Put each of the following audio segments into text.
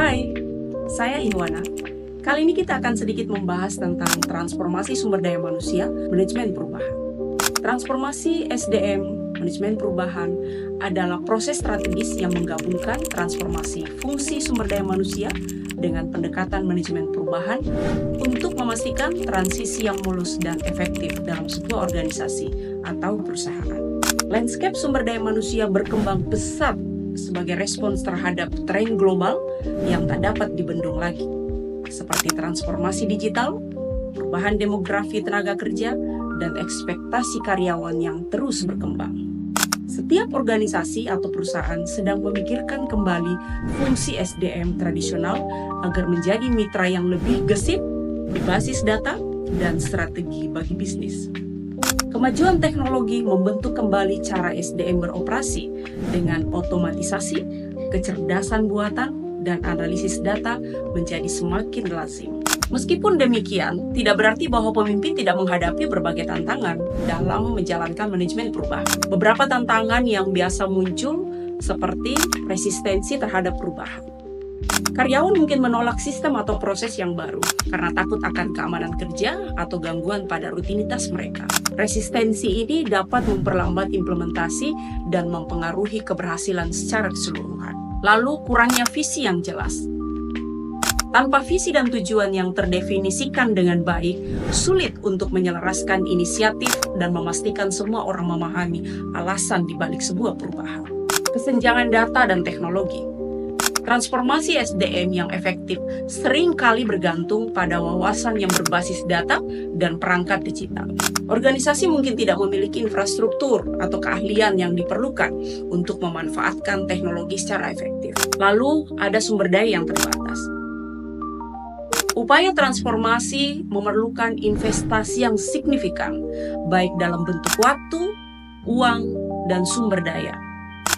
Hai, saya Inwana. Kali ini kita akan sedikit membahas tentang transformasi sumber daya manusia, manajemen perubahan. Transformasi SDM, manajemen perubahan, adalah proses strategis yang menggabungkan transformasi fungsi sumber daya manusia dengan pendekatan manajemen perubahan untuk memastikan transisi yang mulus dan efektif dalam sebuah organisasi atau perusahaan. Landscape sumber daya manusia berkembang pesat sebagai respons terhadap tren global yang tak dapat dibendung lagi, seperti transformasi digital, perubahan demografi tenaga kerja, dan ekspektasi karyawan yang terus berkembang. Setiap organisasi atau perusahaan sedang memikirkan kembali fungsi SDM tradisional agar menjadi mitra yang lebih gesit, berbasis data, dan strategi bagi bisnis. Kemajuan teknologi membentuk kembali cara SDM beroperasi dengan otomatisasi, kecerdasan buatan, dan analisis data menjadi semakin lazim. Meskipun demikian, tidak berarti bahwa pemimpin tidak menghadapi berbagai tantangan dalam menjalankan manajemen perubahan. Beberapa tantangan yang biasa muncul seperti resistensi terhadap perubahan. Karyawan mungkin menolak sistem atau proses yang baru karena takut akan keamanan kerja atau gangguan pada rutinitas mereka. Resistensi ini dapat memperlambat implementasi dan mempengaruhi keberhasilan secara keseluruhan. Lalu, kurangnya visi yang jelas. Tanpa visi dan tujuan yang terdefinisikan dengan baik, sulit untuk menyelaraskan inisiatif dan memastikan semua orang memahami alasan di balik sebuah perubahan. Kesenjangan data dan teknologi. Transformasi SDM yang efektif seringkali bergantung pada wawasan yang berbasis data dan perangkat digital. Organisasi mungkin tidak memiliki infrastruktur atau keahlian yang diperlukan untuk memanfaatkan teknologi secara efektif. Lalu, ada sumber daya yang terbatas. Upaya transformasi memerlukan investasi yang signifikan, baik dalam bentuk waktu, uang, dan sumber daya.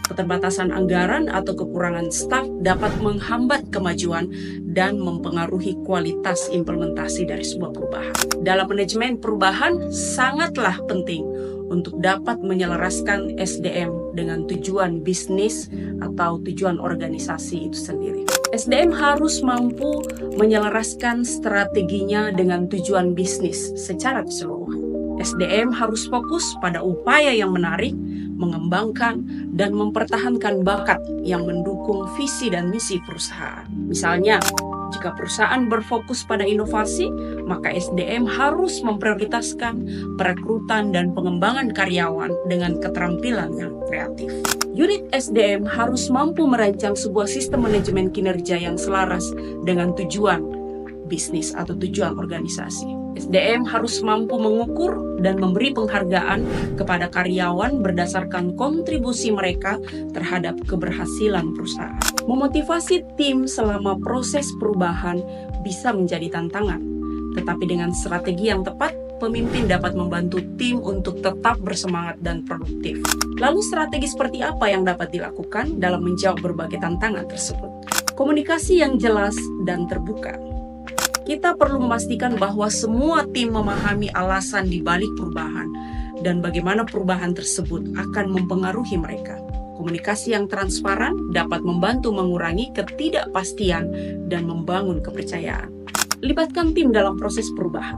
Keterbatasan anggaran atau kekurangan staf dapat menghambat kemajuan dan mempengaruhi kualitas implementasi dari sebuah perubahan. Dalam manajemen perubahan, sangatlah penting untuk dapat menyelaraskan SDM dengan tujuan bisnis atau tujuan organisasi itu sendiri. SDM harus mampu menyelaraskan strateginya dengan tujuan bisnis secara keseluruhan. SDM harus fokus pada upaya yang menarik, mengembangkan, dan mempertahankan bakat yang mendukung visi dan misi perusahaan. Misalnya, jika perusahaan berfokus pada inovasi, maka SDM harus memprioritaskan perekrutan dan pengembangan karyawan dengan keterampilan yang kreatif. Unit SDM harus mampu merancang sebuah sistem manajemen kinerja yang selaras dengan tujuan bisnis atau tujuan organisasi. SDM harus mampu mengukur dan memberi penghargaan kepada karyawan berdasarkan kontribusi mereka terhadap keberhasilan perusahaan. Memotivasi tim selama proses perubahan bisa menjadi tantangan, tetapi dengan strategi yang tepat, pemimpin dapat membantu tim untuk tetap bersemangat dan produktif. Lalu strategi seperti apa yang dapat dilakukan dalam menjawab berbagai tantangan tersebut? Komunikasi yang jelas dan terbuka. Kita perlu memastikan bahwa semua tim memahami alasan di balik perubahan dan bagaimana perubahan tersebut akan mempengaruhi mereka. Komunikasi yang transparan dapat membantu mengurangi ketidakpastian dan membangun kepercayaan. Libatkan tim dalam proses perubahan.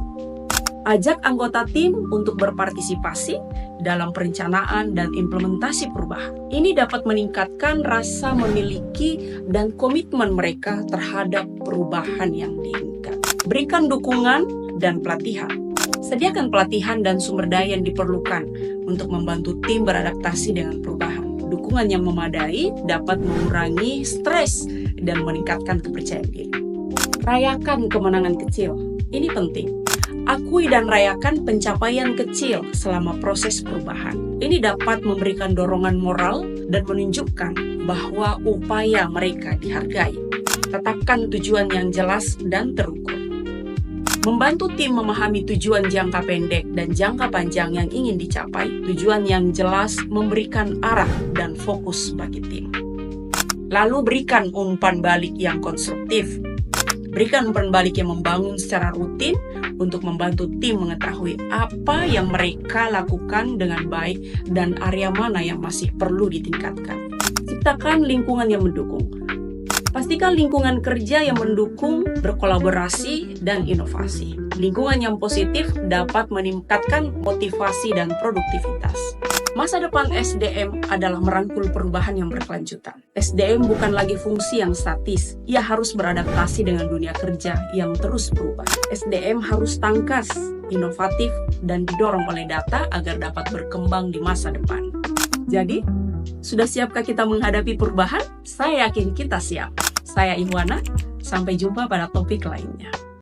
Ajak anggota tim untuk berpartisipasi dalam perencanaan dan implementasi perubahan. Ini dapat meningkatkan rasa memiliki dan komitmen mereka terhadap perubahan yang diinginkan. Berikan dukungan dan pelatihan. Sediakan pelatihan dan sumber daya yang diperlukan untuk membantu tim beradaptasi dengan perubahan. Dukungan yang memadai dapat mengurangi stres dan meningkatkan kepercayaan diri. Rayakan kemenangan kecil. Ini penting. Akui dan rayakan pencapaian kecil selama proses perubahan. Ini dapat memberikan dorongan moral dan menunjukkan bahwa upaya mereka dihargai. Tetapkan tujuan yang jelas dan terukur. Membantu tim memahami tujuan jangka pendek dan jangka panjang yang ingin dicapai. Tujuan yang jelas memberikan arah dan fokus bagi tim. Lalu berikan umpan balik yang konstruktif. Berikan umpan balik yang membangun secara rutin untuk membantu tim mengetahui apa yang mereka lakukan dengan baik dan area mana yang masih perlu ditingkatkan. Ciptakan lingkungan yang mendukung. Pastikan lingkungan kerja yang mendukung berkolaborasi dan inovasi. Lingkungan yang positif dapat meningkatkan motivasi dan produktivitas. Masa depan SDM adalah merangkul perubahan yang berkelanjutan. SDM bukan lagi fungsi yang statis, ia harus beradaptasi dengan dunia kerja yang terus berubah. SDM harus tangkas, inovatif, dan didorong oleh data agar dapat berkembang di masa depan. Jadi, sudah siapkah kita menghadapi perubahan? Saya yakin kita siap. Saya Ihwana, sampai jumpa pada topik lainnya.